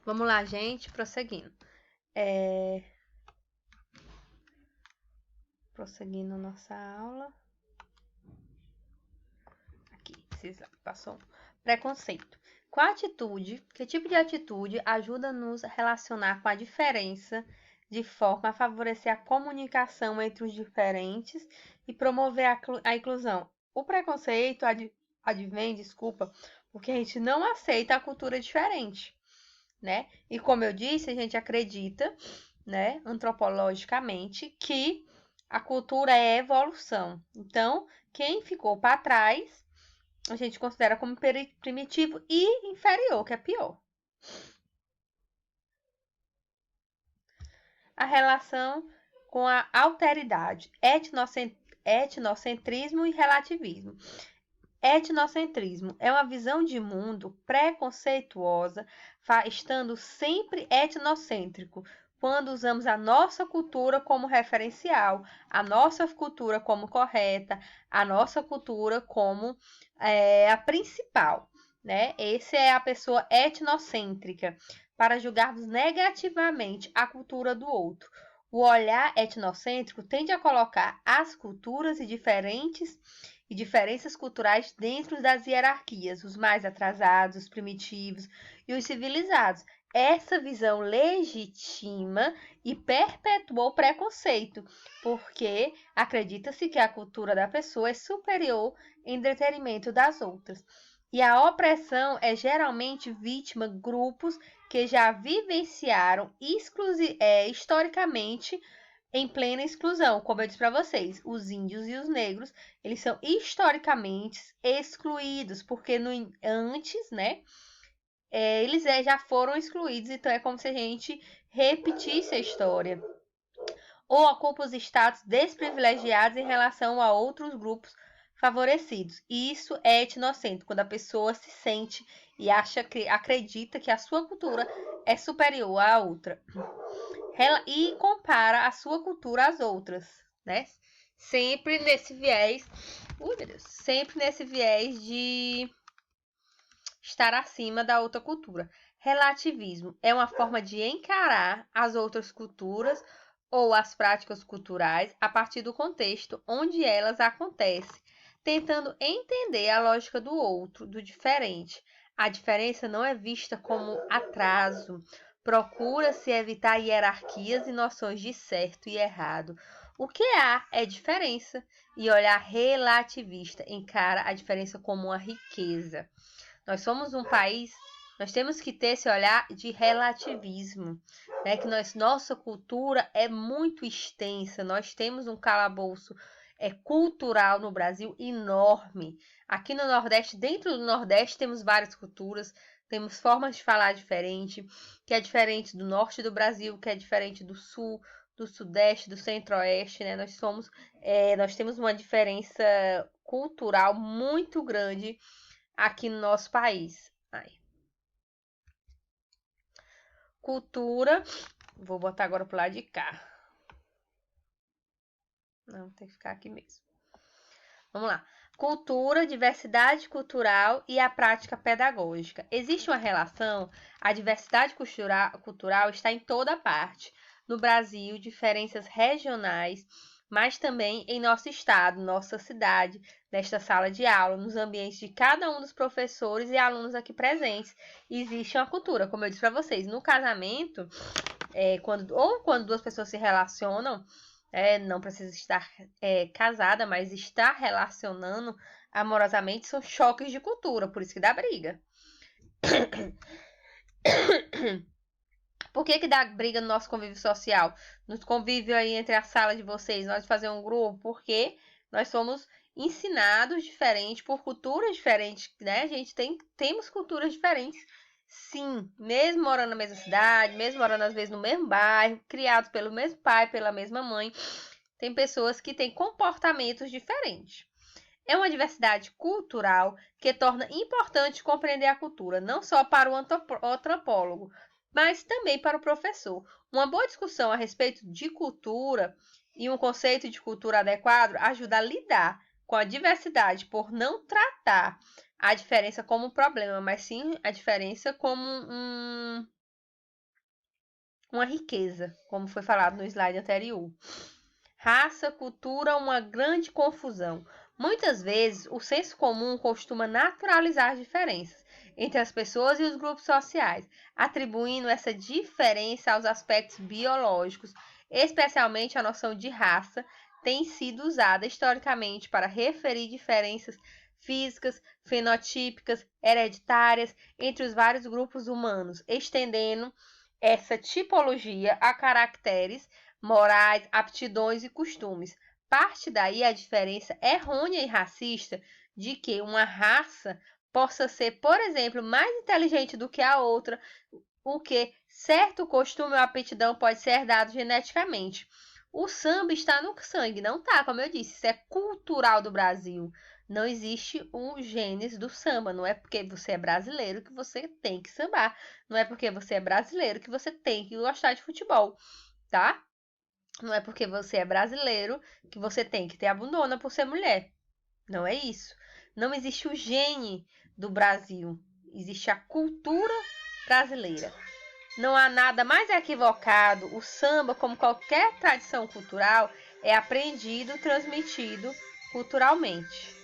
Vamos lá, gente, prosseguindo. Prosseguindo nossa aula. Aqui, passou. Preconceito. Qual atitude, que tipo de atitude ajuda a nos relacionar com a diferença de forma a favorecer a comunicação entre os diferentes e promover a inclusão? O preconceito advém, porque a gente não aceita a cultura diferente, né? E como eu disse, a gente acredita, né, antropologicamente, que a cultura é evolução. Então, quem ficou para trás, a gente considera como primitivo e inferior, que é pior. A relação com a alteridade, etnocentrismo e relativismo. Etnocentrismo é uma visão de mundo preconceituosa, estando sempre etnocêntrico, quando usamos a nossa cultura como referencial, a nossa cultura como correta, a nossa cultura como a principal, né? Essa é a pessoa etnocêntrica, para julgarmos negativamente a cultura do outro. O olhar etnocêntrico tende a colocar as culturas e diferenças culturais dentro das hierarquias, os mais atrasados, os primitivos e os civilizados. Essa visão legitima e perpetua o preconceito, porque acredita-se que a cultura da pessoa é superior em detrimento das outras. E a opressão é geralmente vítima de grupos que já vivenciaram historicamente em plena exclusão. Como eu disse para vocês, os índios e os negros, eles são historicamente excluídos, porque antes, né, eles já foram excluídos, então é como se a gente repetisse a história. Ou ocupa os status desprivilegiados em relação a outros grupos favorecidos. E isso é etnocêntrico, quando a pessoa se sente e acredita que a sua cultura é superior à outra. E compara a sua cultura às outras, né? Sempre nesse viés, sempre nesse viés de estar acima da outra cultura. Relativismo é uma forma de encarar as outras culturas ou as práticas culturais a partir do contexto onde elas acontecem, tentando entender a lógica do outro, do diferente. A diferença não é vista como atraso. Procura-se evitar hierarquias e noções de certo e errado. O que há é diferença, e olhar relativista encara a diferença como uma riqueza. Nós somos um país, nós temos que ter esse olhar de relativismo, né? Que nossa cultura é muito extensa, nós temos um calabouço cultural no Brasil enorme. Aqui no Nordeste, dentro do Nordeste, temos várias culturas, temos formas de falar diferente, que é diferente do norte do Brasil, que é diferente do sul, do sudeste, do centro-oeste, né? Nós temos uma diferença cultural muito grande aqui no nosso país. Cultura. Vou botar agora pro lado de cá. Não, tem que ficar aqui mesmo. Vamos lá. Cultura, diversidade cultural e a prática pedagógica. Existe uma relação, a diversidade cultural está em toda parte. No Brasil, diferenças regionais, mas também em nosso estado, nossa cidade, nesta sala de aula, nos ambientes de cada um dos professores e alunos aqui presentes. Existe uma cultura, como eu disse para vocês, no casamento, quando duas pessoas se relacionam, não precisa estar casada, mas estar relacionando amorosamente são choques de cultura, por isso que dá briga. Por que dá briga no nosso convívio social? No convívio aí entre a sala de vocês, nós fazer um grupo, porque nós somos ensinados diferentes, por culturas diferentes, né? A gente temos culturas diferentes, sim, mesmo morando na mesma cidade, mesmo morando às vezes no mesmo bairro, criados pelo mesmo pai, pela mesma mãe, tem pessoas que têm comportamentos diferentes. É uma diversidade cultural que torna importante compreender a cultura, não só para o antropólogo, mas também para o professor. Uma boa discussão a respeito de cultura e um conceito de cultura adequado ajuda a lidar com a diversidade por não tratar a diferença como um problema, mas sim a diferença como uma riqueza, como foi falado no slide anterior. Raça, cultura, uma grande confusão. Muitas vezes, o senso comum costuma naturalizar as diferenças entre as pessoas e os grupos sociais, atribuindo essa diferença aos aspectos biológicos, especialmente a noção de raça, tem sido usada historicamente para referir diferenças físicas, fenotípicas, hereditárias entre os vários grupos humanos, estendendo essa tipologia a caracteres morais, aptidões e costumes. Parte daí a diferença errônea e racista de que uma raça possa ser, por exemplo, mais inteligente do que a outra, o que certo costume ou aptidão pode ser herdado geneticamente. O samba está no sangue, não tá, como eu disse, isso é cultural do Brasil. Não existe um genes do samba, não é porque você é brasileiro que você tem que sambar, não é porque você é brasileiro que você tem que gostar de futebol, tá? Não é porque você é brasileiro que você tem que ter a bundona por ser mulher. Não é isso. Não existe o gene do Brasil. Existe a cultura brasileira. Não há nada mais equivocado. O samba, como qualquer tradição cultural, é aprendido, transmitido culturalmente.